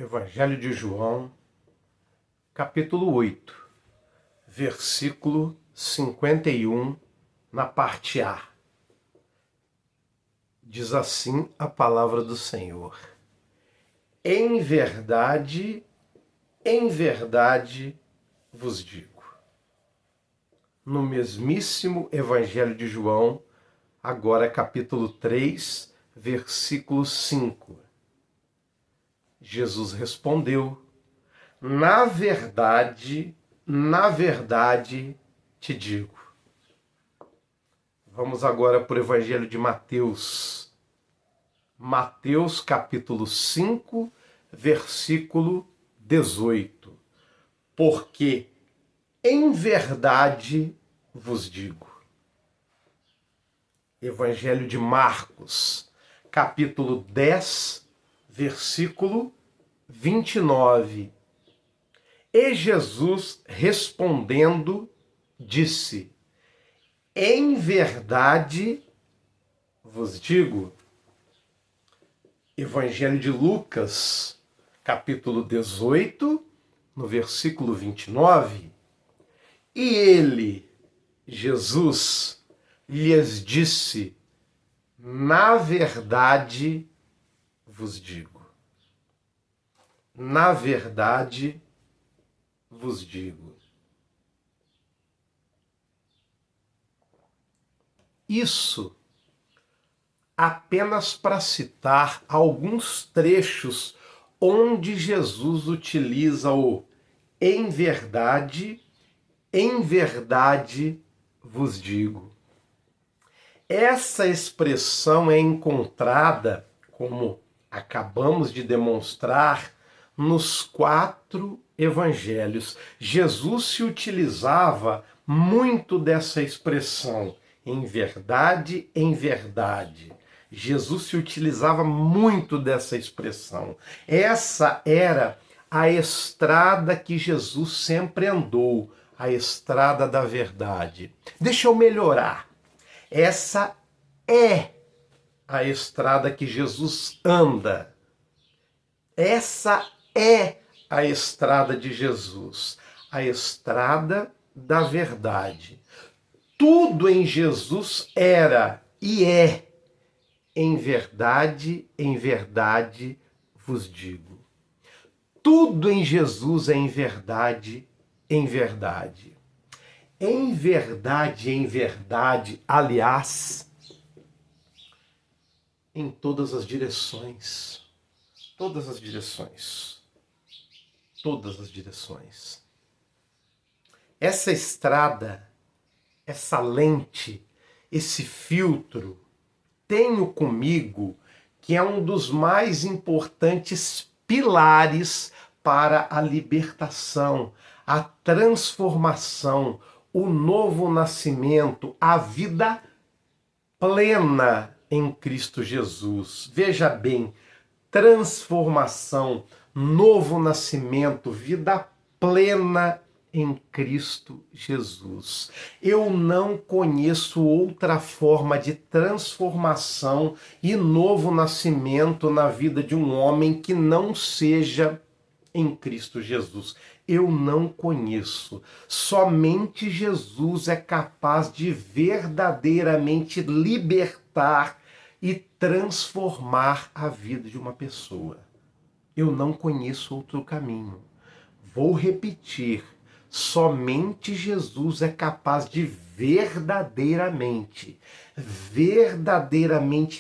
Evangelho de João, capítulo 8, versículo 51, na parte A. Diz assim a palavra do Senhor: em verdade vos digo. No mesmíssimo Evangelho de João, agora capítulo 3, versículo 5. Jesus respondeu: na verdade te digo. Vamos agora para o Evangelho de Mateus. Mateus capítulo 5, versículo 18. Porque em verdade vos digo. Evangelho de Marcos, capítulo 10, versículo 29. E Jesus respondendo disse: em verdade vos digo. Evangelho de Lucas, capítulo 18, no versículo 29. E ele, Jesus, lhes disse: na verdade vos digo. Na verdade vos digo. Isso apenas para citar alguns trechos onde Jesus utiliza o em verdade vos digo. Essa expressão é encontrada, como acabamos de demonstrar, nos 4 evangelhos. Jesus se utilizava muito dessa expressão, em verdade. Jesus se utilizava muito dessa expressão. Essa era a estrada que Jesus sempre andou, a estrada da verdade. Deixa eu melhorar. Essa é a estrada que Jesus anda. Essa é a estrada de Jesus, a estrada da verdade. Tudo em Jesus era e é em verdade vos digo. Tudo em Jesus é em verdade. Em verdade, aliás, em todas as direções. Todas as direções. Essa estrada, essa lente, esse filtro, tenho comigo que é um dos mais importantes pilares para a libertação, a transformação, o novo nascimento, a vida plena em Cristo Jesus. Veja bem, transformação, novo nascimento, vida plena em Cristo Jesus. Eu não conheço outra forma de transformação e novo nascimento na vida de um homem que não seja em Cristo Jesus. Eu não conheço. Somente Jesus é capaz de verdadeiramente libertar e transformar a vida de uma pessoa. Eu não conheço outro caminho. Vou repetir. Somente Jesus é capaz de verdadeiramente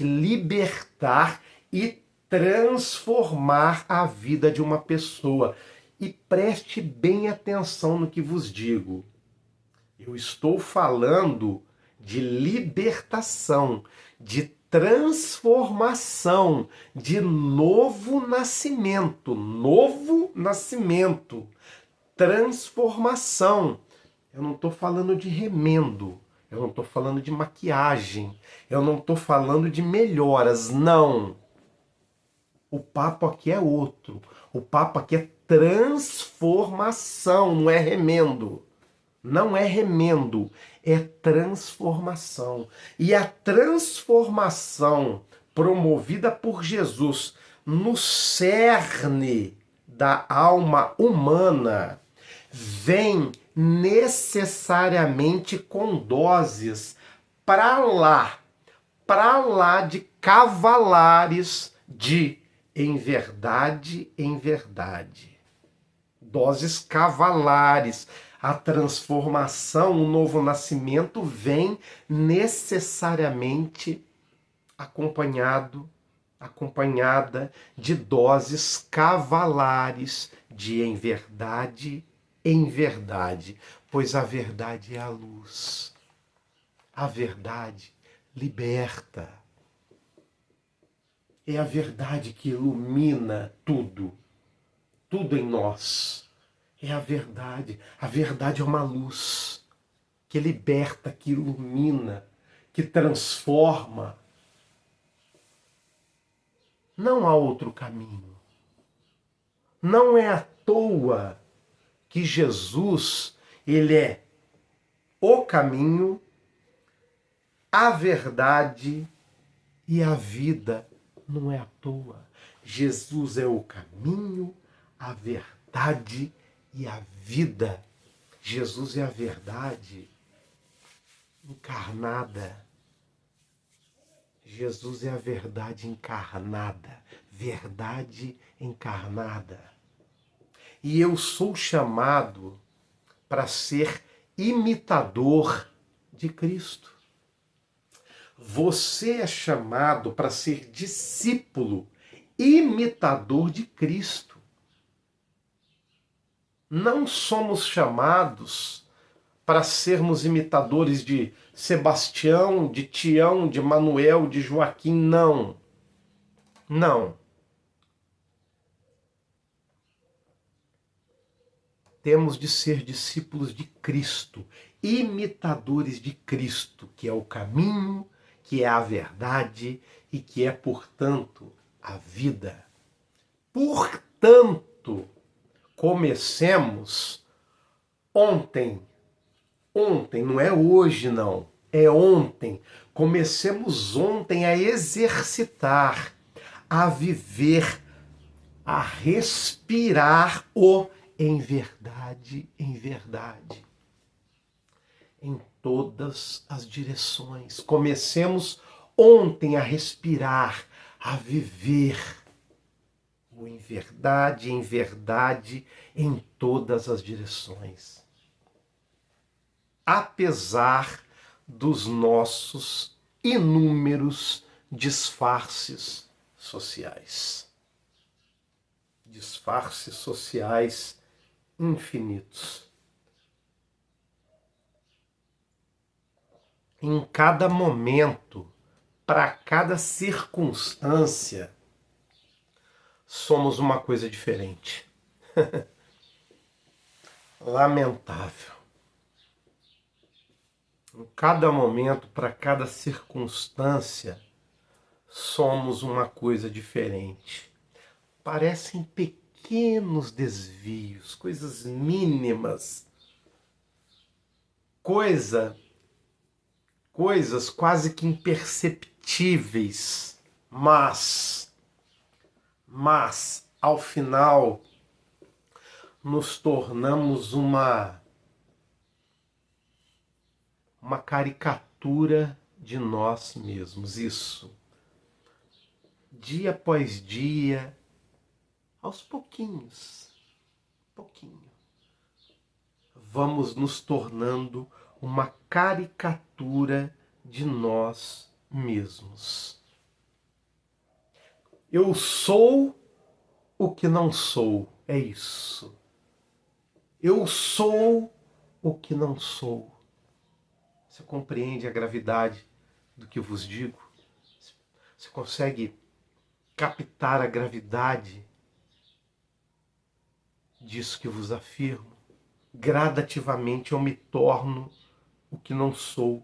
libertar e transformar a vida de uma pessoa. E preste bem atenção no que vos digo. Eu estou falando de libertação, de transformação, de novo nascimento, transformação. Eu não estou falando de remendo, eu não estou falando de maquiagem, eu não estou falando de melhoras, não. O papo aqui é outro. O papo aqui é transformação, não é remendo. Não é remendo, é transformação. E a transformação promovida por Jesus no cerne da alma humana vem necessariamente com doses para lá de cavalares de em verdade, em verdade. Doses cavalares. A transformação, o novo nascimento vem necessariamente acompanhada de doses cavalares de em verdade, pois a verdade é a luz. A verdade liberta. É a verdade que ilumina tudo em nós. É a verdade. A verdade é uma luz que liberta, que ilumina, que transforma. Não há outro caminho. Não é à toa que Jesus, ele é o caminho, a verdade e a vida. Não é à toa. Jesus é o caminho, a verdade e a vida. Jesus é a verdade encarnada. Jesus é a verdade encarnada. Verdade encarnada. E eu sou chamado para ser imitador de Cristo. Você é chamado para ser discípulo, imitador de Cristo. Não somos chamados para sermos imitadores de Sebastião, de Tião, de Manuel, de Joaquim, não. Não. Temos de ser discípulos de Cristo, imitadores de Cristo, que é o caminho, que é a verdade e que é, portanto, a vida. Portanto, comecemos ontem, não é hoje não, é ontem. Comecemos ontem a exercitar, a viver, a respirar o em verdade, em todas as direções. Comecemos ontem a respirar, a viver o em verdade, em todas as direções. Apesar dos nossos inúmeros disfarces sociais. Disfarces sociais infinitos. Em cada momento, para cada circunstância, somos uma coisa diferente. Lamentável. Em cada momento, para cada circunstância, somos uma coisa diferente. Parecem pequenos desvios, coisas mínimas, coisas quase que imperceptíveis, mas ao final nos tornamos uma caricatura de nós mesmos. Isso. Dia após dia, aos pouquinhos, vamos nos tornando uma caricatura de nós mesmos. Eu sou o que não sou, é isso. Eu sou o que não sou. Você compreende a gravidade do que eu vos digo? Você consegue captar a gravidade disso que vos afirmo? Gradativamente eu me torno o que não sou.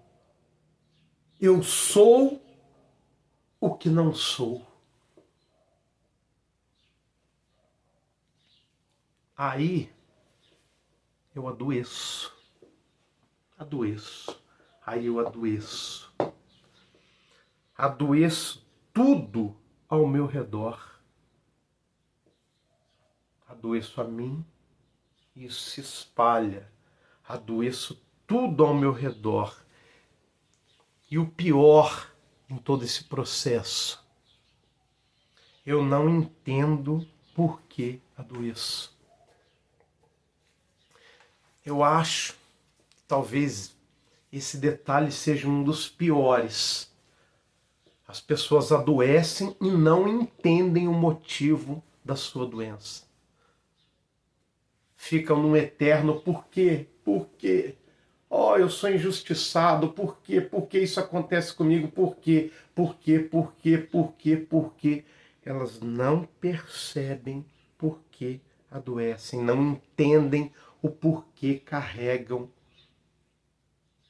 Eu sou o que não sou. Aí eu adoeço. Aí eu adoeço. Adoeço tudo ao meu redor. adoeço a mim, isso se espalha, adoeço tudo ao meu redor. E o pior em todo esse processo, eu não entendo por que adoeço. Eu acho que talvez esse detalhe seja um dos piores. As pessoas adoecem e não entendem o motivo da sua doença. Ficam num eterno por quê? Por quê? Oh, eu sou injustiçado, por quê? Por que isso acontece comigo? Por quê? Por quê? Por quê? Por quê? Por quê? Elas não percebem por que adoecem, não entendem o porquê carregam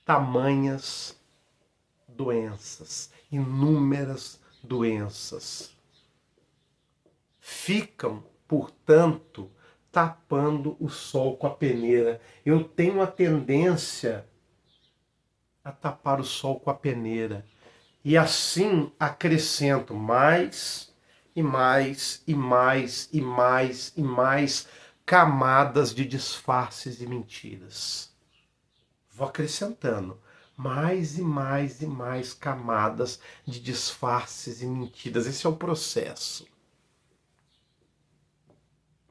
tamanhas doenças, inúmeras doenças. Ficam, portanto, tapando o sol com a peneira. Eu tenho a tendência a tapar o sol com a peneira. E assim acrescento mais e mais e mais e mais e mais camadas de disfarces e mentiras. Vou acrescentando mais e mais e mais camadas de disfarces e mentiras. Esse é o processo.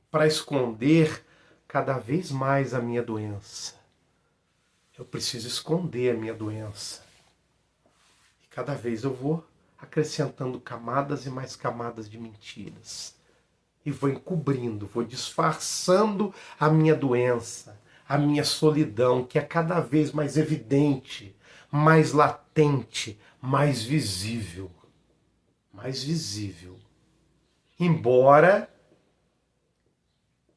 Para esconder cada vez mais a minha doença. Eu preciso esconder a minha doença. E cada vez eu vou acrescentando camadas e mais camadas de mentiras. E vou encobrindo, vou disfarçando a minha doença, a minha solidão, que é cada vez mais evidente, mais latente, mais visível. Mais visível. Embora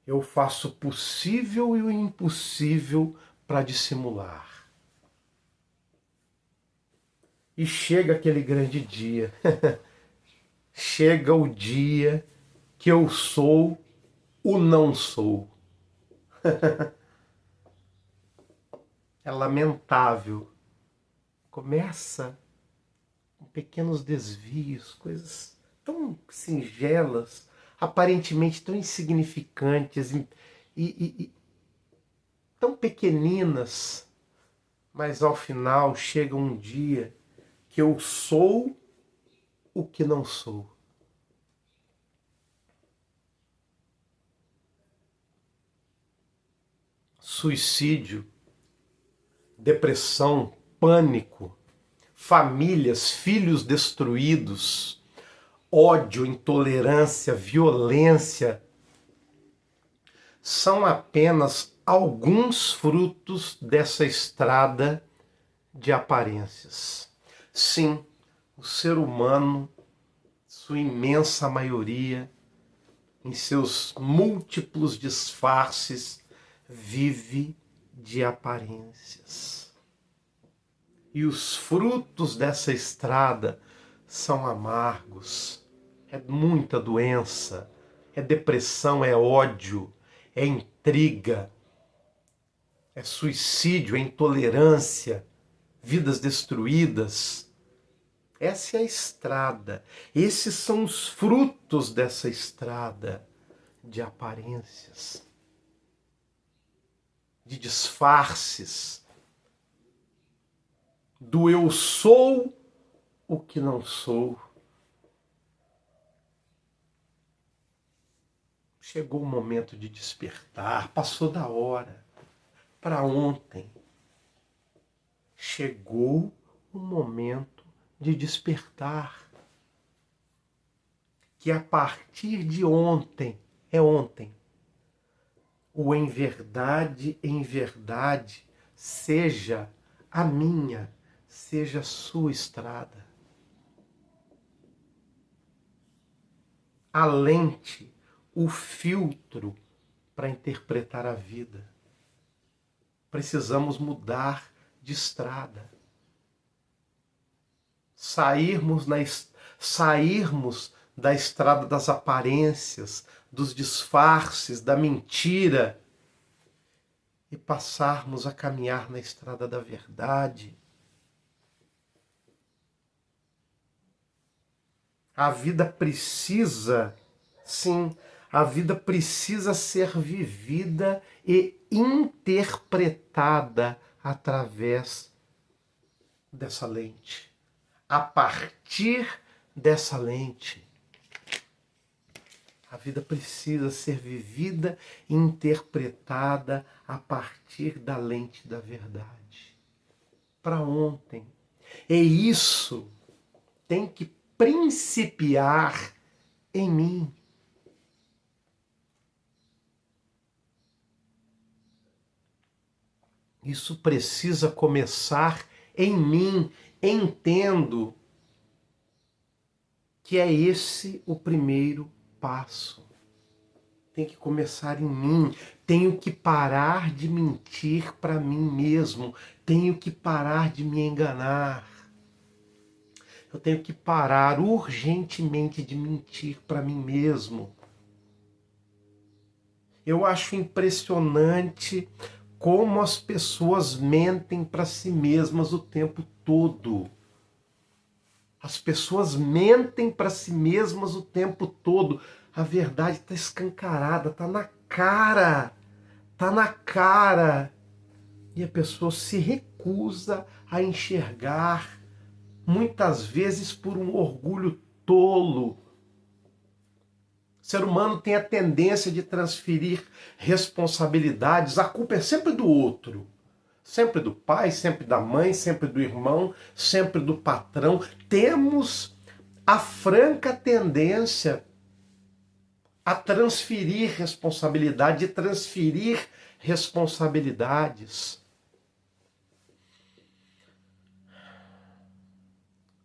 eu faça o possível e o impossível para dissimular. E chega aquele grande dia. Chega o dia que eu sou o não sou. É lamentável. Começa com pequenos desvios, coisas tão singelas, aparentemente tão insignificantes e tão pequeninas, mas ao final chega um dia que eu sou o que não sou. Suicídio, depressão, pânico, famílias, filhos destruídos, ódio, intolerância, violência, são apenas alguns frutos dessa estrada de aparências. Sim, o ser humano, sua imensa maioria, em seus múltiplos disfarces, vive de aparências. E os frutos dessa estrada são amargos. É muita doença, é depressão, é ódio, é intriga, é suicídio, é intolerância, vidas destruídas. Essa é a estrada. Esses são os frutos dessa estrada de aparências, de disfarces, do eu sou o que não sou. Chegou o momento de despertar, passou da hora, para ontem. Chegou o momento de despertar. Que a partir de ontem, é ontem, o em verdade, seja a minha, seja a sua estrada. A lente, o filtro para interpretar a vida. Precisamos mudar de estrada. Sairmos da estrada das aparências, dos disfarces, da mentira e passarmos a caminhar na estrada da verdade. A vida precisa, sim, A vida precisa ser vivida e interpretada através dessa lente. A partir dessa lente. A vida precisa ser vivida e interpretada a partir da lente da verdade. Para ontem. E isso tem que principiar em mim. Isso precisa começar em mim. Entendo que é esse o primeiro passo. Tem que começar em mim. Tenho que parar de mentir para mim mesmo. Tenho que parar de me enganar. Eu tenho que parar urgentemente de mentir para mim mesmo. Eu acho impressionante como as pessoas mentem para si mesmas o tempo todo. As pessoas mentem para si mesmas o tempo todo. A verdade está escancarada, está na cara. Está na cara. E a pessoa se recusa a enxergar, muitas vezes por um orgulho tolo. O ser humano tem a tendência de transferir responsabilidades. A culpa é sempre do outro. Sempre do pai, sempre da mãe, sempre do irmão, sempre do patrão. Temos a franca tendência a transferir responsabilidade, de transferir responsabilidades.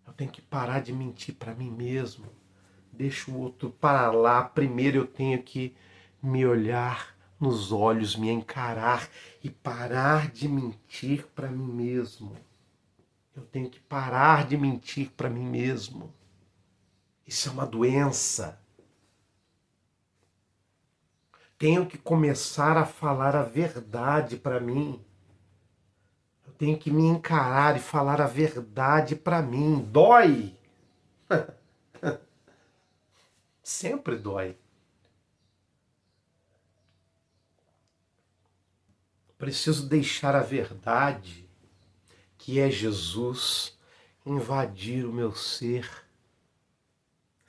Eu tenho que parar de mentir para mim mesmo. Deixa o outro para lá. Primeiro eu tenho que me olhar nos olhos, me encarar e parar de mentir para mim mesmo. Eu tenho que parar de mentir para mim mesmo. Isso é uma doença. Tenho que começar a falar a verdade para mim. Eu tenho que me encarar e falar a verdade para mim. Dói. Sempre dói. Preciso deixar a verdade, que é Jesus, invadir o meu ser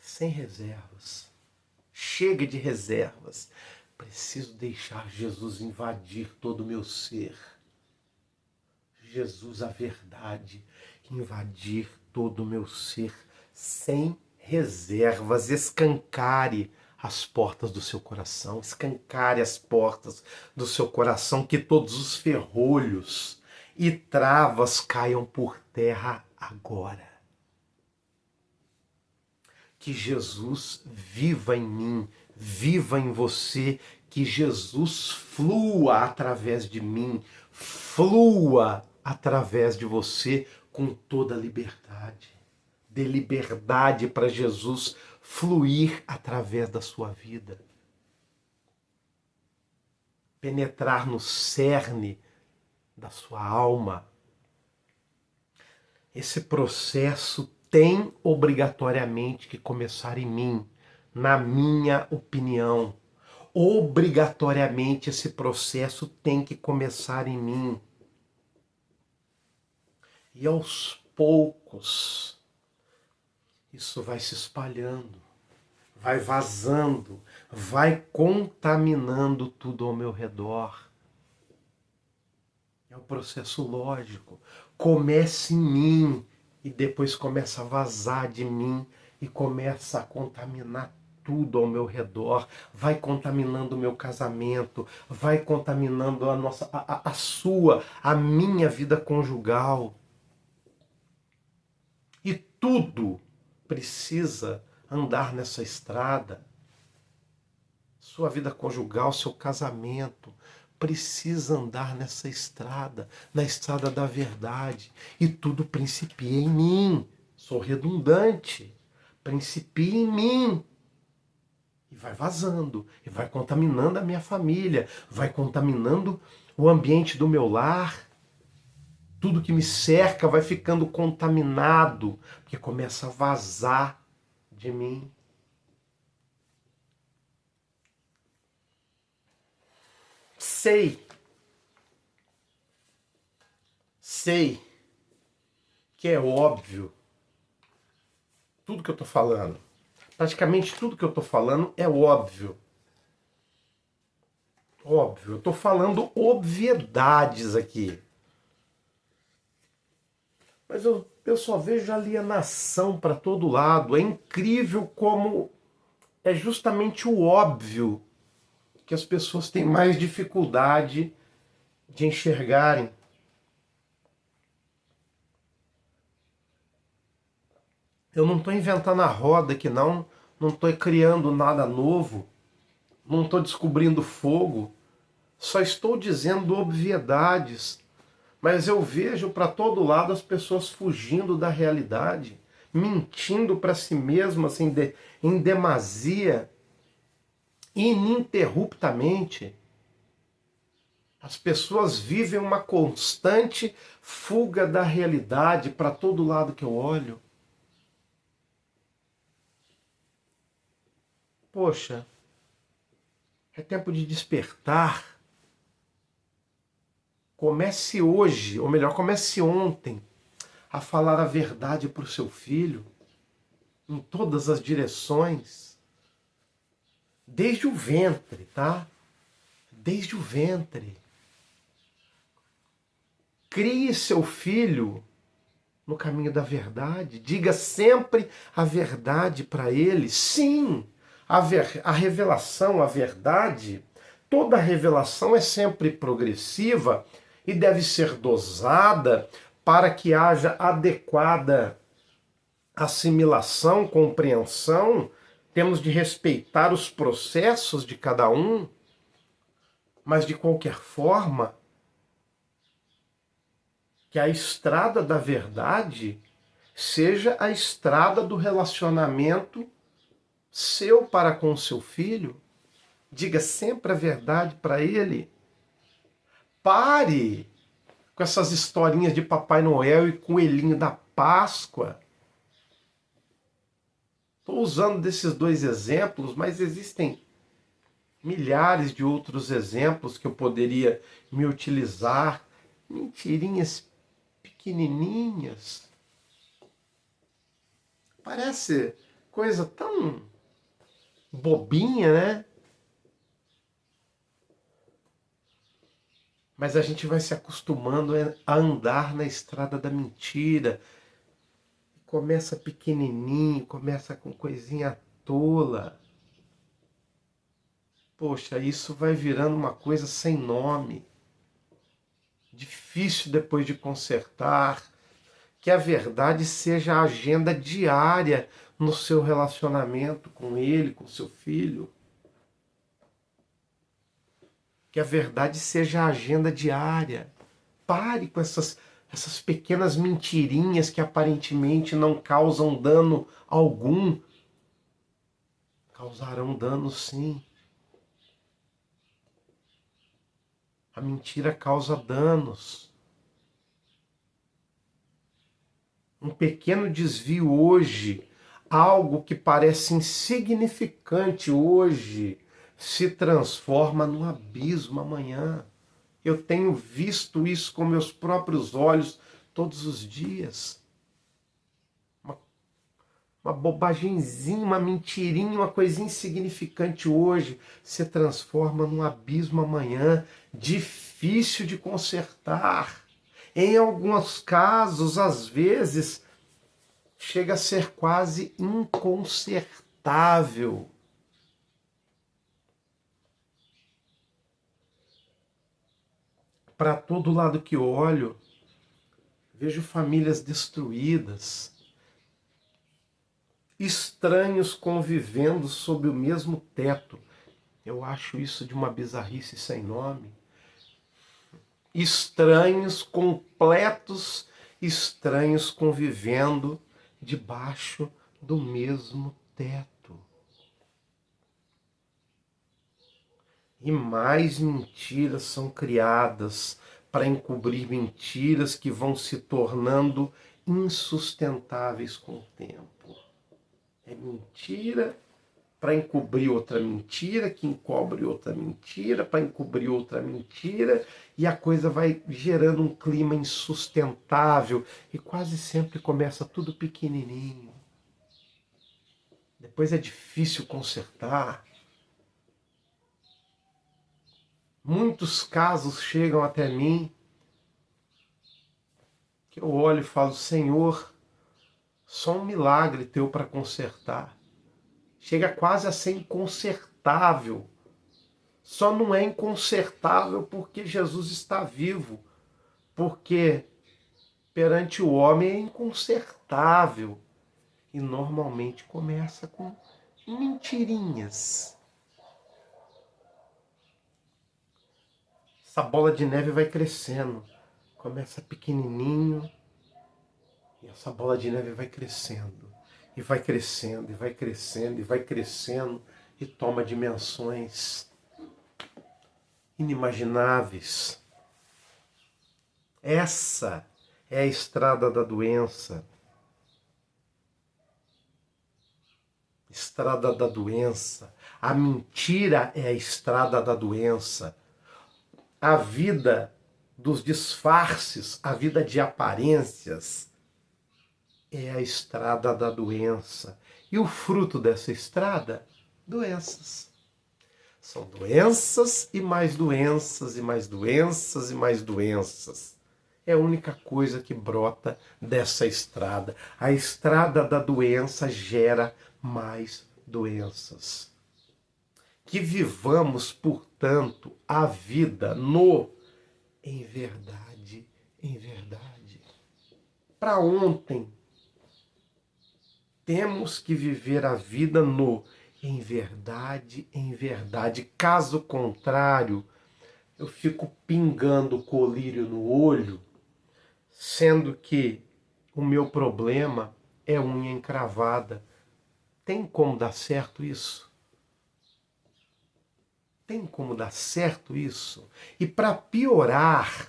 sem reservas. Chega de reservas. Preciso deixar Jesus invadir todo o meu ser. Jesus, a verdade, invadir todo o meu ser sem reservas. Escancare as portas do seu coração. Escancare as portas do seu coração, que todos os ferrolhos e travas caiam por terra agora. Que Jesus viva em mim, viva em você, que Jesus flua através de mim, flua através de você com toda a liberdade. Dê liberdade para Jesus fluir através da sua vida. Penetrar no cerne da sua alma. Esse processo tem obrigatoriamente que começar em mim, na minha opinião. Obrigatoriamente esse processo tem que começar em mim. E aos poucos, isso vai se espalhando, vai vazando, vai contaminando tudo ao meu redor. É um processo lógico. Começa em mim e depois começa a vazar de mim e começa a contaminar tudo ao meu redor. Vai contaminando o meu casamento, vai contaminando a minha vida conjugal. E tudo precisa andar nessa estrada. Sua vida conjugal, seu casamento, precisa andar nessa estrada, na estrada da verdade. E tudo principia em mim. Sou redundante. Principia em mim. E vai vazando, e vai contaminando a minha família, vai contaminando o ambiente do meu lar. Tudo que me cerca vai ficando contaminado, porque começa a vazar de mim. sei que é óbvio tudo que eu tô falando. Praticamente tudo que eu tô falando é óbvio. Óbvio, eu tô falando obviedades aqui. Mas eu só vejo alienação para todo lado. É incrível como é justamente o óbvio que as pessoas têm mais dificuldade de enxergarem. Eu não estou inventando a roda aqui não estou criando nada novo, não estou descobrindo fogo, só estou dizendo obviedades. Mas eu vejo para todo lado as pessoas fugindo da realidade, mentindo para si mesmas em demasia, ininterruptamente. As pessoas vivem uma constante fuga da realidade para todo lado que eu olho. Poxa, é tempo de despertar. Comece hoje, ou melhor, comece ontem, a falar a verdade para o seu filho, em todas as direções, desde o ventre, tá? Desde o ventre. Crie seu filho no caminho da verdade. Diga sempre a verdade para ele. Sim, a revelação, a verdade, toda revelação é sempre progressiva e deve ser dosada para que haja adequada assimilação, compreensão. Temos de respeitar os processos de cada um, mas de qualquer forma, que a estrada da verdade seja a estrada do relacionamento seu para com o seu filho. Diga sempre a verdade para ele. Pare com essas historinhas de Papai Noel e Coelhinho da Páscoa. Estou usando desses dois exemplos, mas existem milhares de outros exemplos que eu poderia me utilizar. Mentirinhas pequenininhas. Parece coisa tão bobinha, né? Mas a gente vai se acostumando a andar na estrada da mentira. Começa pequenininho, começa com coisinha tola. Poxa, isso vai virando uma coisa sem nome. Difícil depois de consertar. Que a verdade seja a agenda diária no seu relacionamento com ele, com seu filho. Que a verdade seja a agenda diária. Pare com essas pequenas mentirinhas que aparentemente não causam dano algum. Causarão dano sim. A mentira causa danos. Um pequeno desvio hoje, algo que parece insignificante hoje, se transforma num abismo amanhã. Eu tenho visto isso com meus próprios olhos todos os dias. Uma bobagemzinha, uma mentirinha, uma coisinha insignificante hoje se transforma num abismo amanhã, difícil de consertar. Em alguns casos, às vezes, chega a ser quase inconsertável. Para todo lado que olho, vejo famílias destruídas, estranhos convivendo sob o mesmo teto. Eu acho isso de uma bizarrice sem nome. Estranhos, completos estranhos convivendo debaixo do mesmo teto. E mais mentiras são criadas para encobrir mentiras que vão se tornando insustentáveis com o tempo. É mentira para encobrir outra mentira, que encobre outra mentira, para encobrir outra mentira, e a coisa vai gerando um clima insustentável e quase sempre começa tudo pequenininho. Depois é difícil consertar. Muitos casos chegam até mim que eu olho e falo, Senhor, só um milagre teu para consertar. Chega quase a ser inconsertável. Só não é inconsertável porque Jesus está vivo. Porque perante o homem é inconsertável. E normalmente começa com mentirinhas. Essa bola de neve vai crescendo. Começa pequenininho e essa bola de neve vai crescendo. E vai crescendo, e vai crescendo, e vai crescendo. E toma dimensões inimagináveis. Essa é a estrada da doença. Estrada da doença. A mentira é a estrada da doença. A vida dos disfarces, a vida de aparências é a estrada da doença. E o fruto dessa estrada? Doenças. São doenças e mais doenças e mais doenças e mais doenças. É a única coisa que brota dessa estrada. A estrada da doença gera mais doenças. Que vivamos, portanto, a vida em verdade, em verdade. Para ontem, temos que viver a vida em verdade, em verdade. Caso contrário, eu fico pingando colírio no olho, sendo que o meu problema é unha encravada. Tem como dar certo isso? Tem como dar certo isso? E para piorar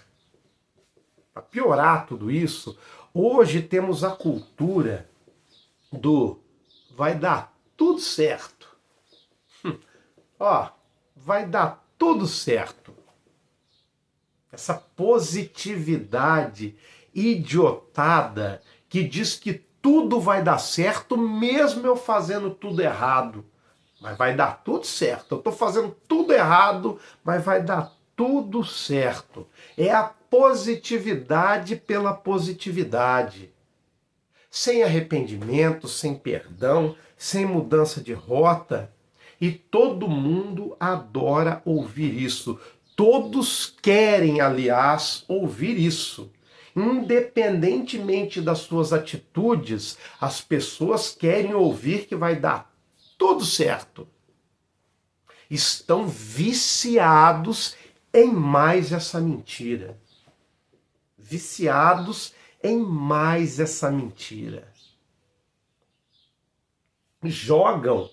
tudo isso, hoje temos a cultura do vai dar tudo certo. Ó, vai dar tudo certo. Essa positividade idiotada que diz que tudo vai dar certo mesmo eu fazendo tudo errado. Mas vai dar tudo certo. Eu estou fazendo tudo errado, mas vai dar tudo certo. É a positividade pela positividade. Sem arrependimento, sem perdão, sem mudança de rota. E todo mundo adora ouvir isso. Todos querem, aliás, ouvir isso. Independentemente das suas atitudes, as pessoas querem ouvir que vai dar tudo certo. Estão viciados em mais essa mentira. Viciados em mais essa mentira. Jogam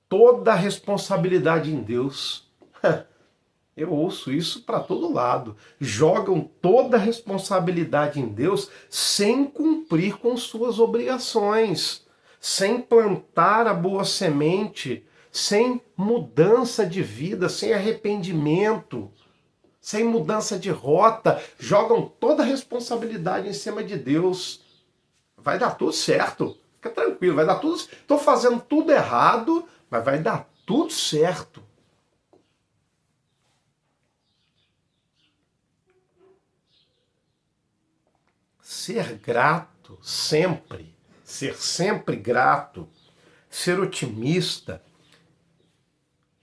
toda a responsabilidade em Deus. Eu ouço isso para todo lado. Jogam toda a responsabilidade em Deus sem cumprir com suas obrigações, sem plantar a boa semente, sem mudança de vida, sem arrependimento, sem mudança de rota. Jogam toda a responsabilidade em cima de Deus. Vai dar tudo certo. Fica tranquilo, vai dar tudo. Estou fazendo tudo errado, mas vai dar tudo certo. Ser grato sempre, ser sempre grato, ser otimista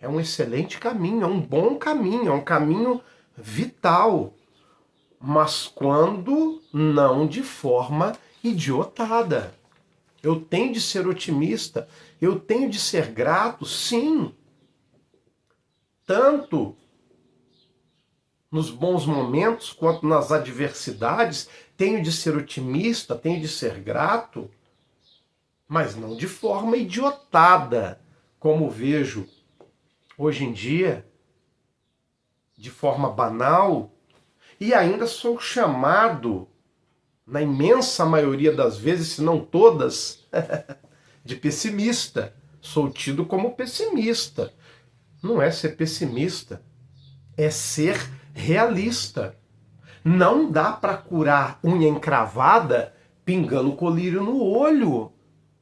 é um excelente caminho, é um bom caminho, é um caminho vital, mas quando não de forma idiotada. Eu tenho de ser otimista, eu tenho de ser grato, sim, tanto nos bons momentos quanto nas adversidades, tenho de ser otimista, tenho de ser grato, mas não de forma idiotada, como vejo hoje em dia, de forma banal, e ainda sou chamado, na imensa maioria das vezes, se não todas, de pessimista. Sou tido como pessimista. Não é ser pessimista, é ser realista. Não dá para curar unha encravada pingando colírio no olho.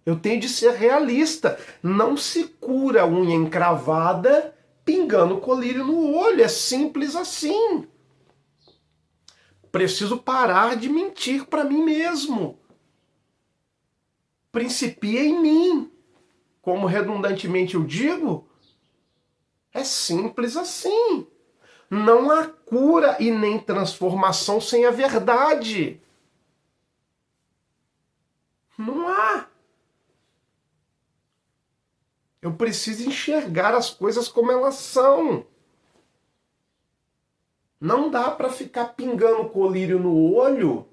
Eu tenho de ser realista. Não se cura unha encravada pingando colírio no olho. É simples assim. Preciso parar de mentir para mim mesmo. Principia em mim. Como redundantemente eu digo, é simples assim. Não há cura e nem transformação sem a verdade. Não há. Eu preciso enxergar as coisas como elas são. Não dá para ficar pingando colírio no olho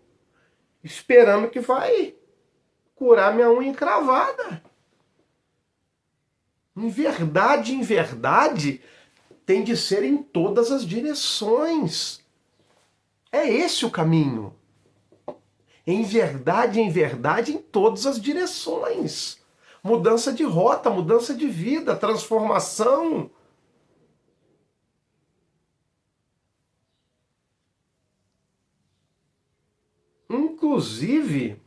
esperando que vai curar minha unha encravada. Em verdade, tem de ser em todas as direções. É esse o caminho. Em verdade, em todas as direções. Mudança de rota, mudança de vida, transformação. Inclusive,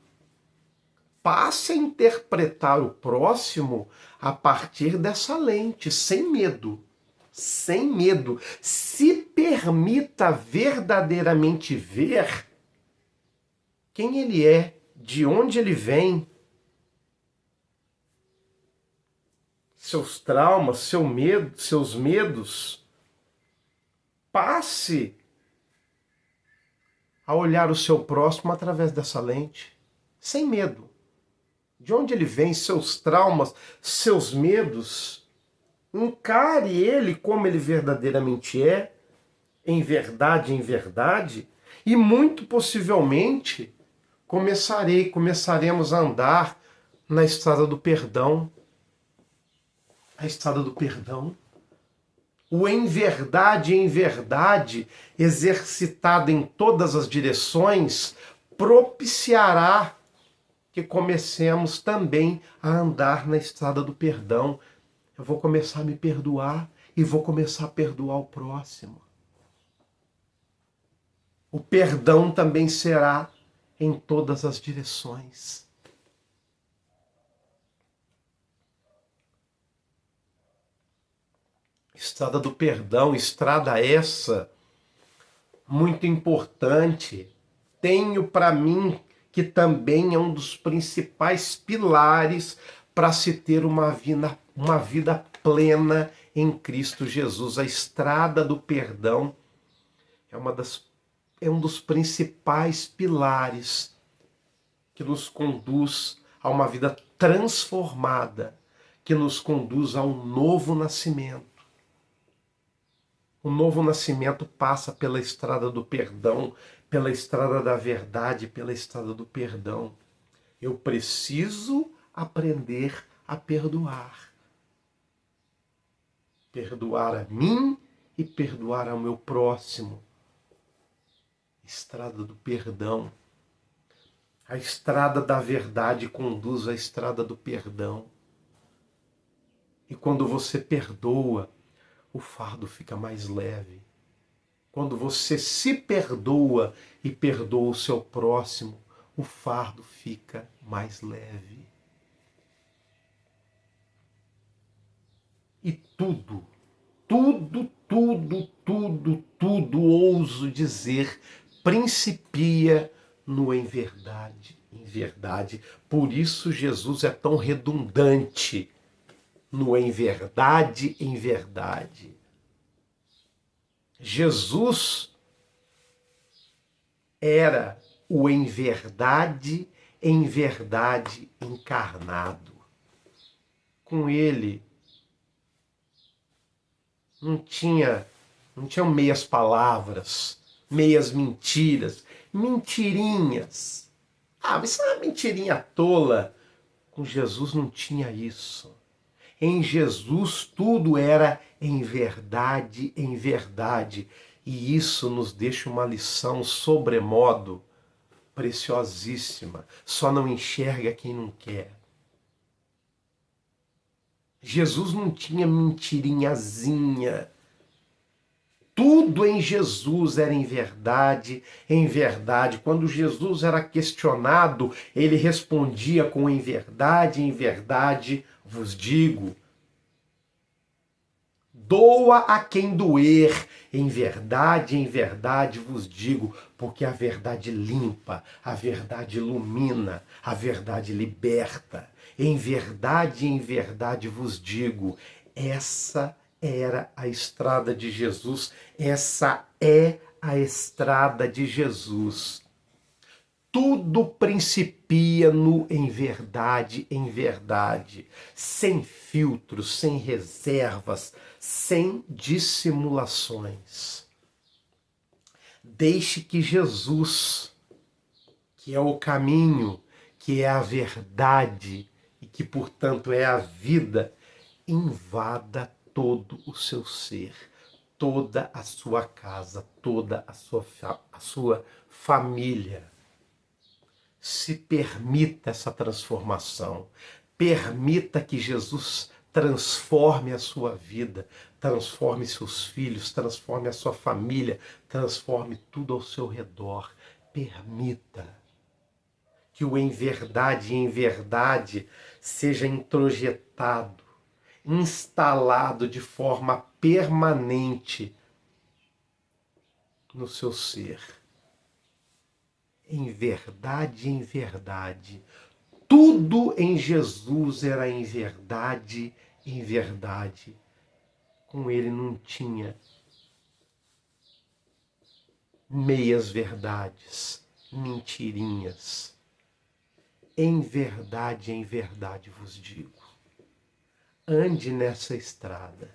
passe a interpretar o próximo a partir dessa lente, sem medo. Sem medo. Se permita verdadeiramente ver quem ele é, de onde ele vem, seus traumas, seus medos. Passe a olhar o seu próximo através dessa lente, sem medo. De onde ele vem, seus traumas, seus medos. Encare ele como ele verdadeiramente é, em verdade, e muito possivelmente começaremos a andar na estrada do perdão. A estrada do perdão. O em verdade, exercitado em todas as direções, propiciará que comecemos também a andar na estrada do perdão. Eu vou começar a me perdoar e vou começar a perdoar o próximo. O perdão também será em todas as direções. Estrada do perdão, estrada essa muito importante. Tenho para mim que também é um dos principais pilares para se ter uma vida plena em Cristo Jesus. A estrada do perdão é um dos principais pilares que nos conduz a uma vida transformada, que nos conduz a um novo nascimento. O novo nascimento passa pela estrada do perdão, pela estrada da verdade, pela estrada do perdão. Eu preciso aprender a perdoar. Perdoar a mim e perdoar ao meu próximo. Estrada do perdão. A estrada da verdade conduz à estrada do perdão. E quando você perdoa, o fardo fica mais leve. Quando você se perdoa e perdoa o seu próximo, o fardo fica mais leve. E tudo, ouso dizer, principia no em verdade, em verdade. Por isso Jesus é tão redundante no em verdade, em verdade. Jesus era o em verdade encarnado. Com ele não tinham meias palavras, meias mentiras, mentirinhas. Mas isso é uma mentirinha tola. Com Jesus não tinha isso. Em Jesus tudo era em verdade, e isso nos deixa uma lição sobremodo preciosíssima. Só não enxerga quem não quer. Jesus não tinha mentirinhazinha. Tudo em Jesus era em verdade, em verdade. Quando Jesus era questionado, ele respondia com em verdade vos digo. Doa a quem doer, em verdade vos digo, porque a verdade limpa, a verdade ilumina, a verdade liberta. Em verdade vos digo, essa era a estrada de Jesus, essa é a estrada de Jesus. Tudo principia no em verdade, sem filtros, sem reservas, sem dissimulações. Deixe que Jesus, que é o caminho, que é a verdade e que, portanto, é a vida, invada todo o seu ser, toda a sua casa, toda a sua família. Se permita essa transformação. Permita que Jesus transforme a sua vida, transforme seus filhos, transforme a sua família, transforme tudo ao seu redor. Permita que o em verdade seja introjetado, instalado de forma permanente no seu ser. Em verdade, tudo em Jesus era em verdade. Com ele não tinha meias verdades, mentirinhas. Em verdade vos digo. Ande nessa estrada.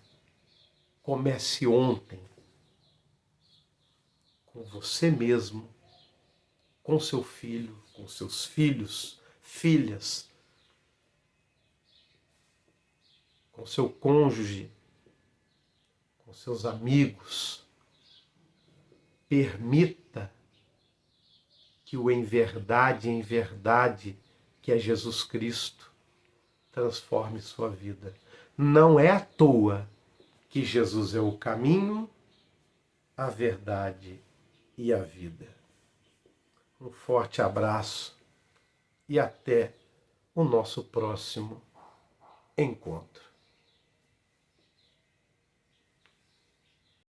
Comece ontem com você mesmo, com seu filho, com seus filhos, filhas, com seu cônjuge, com seus amigos. Permita que o em verdade, que é Jesus Cristo, transforme sua vida. Não é à toa que Jesus é o caminho, a verdade e a vida. Um forte abraço e até o nosso próximo encontro.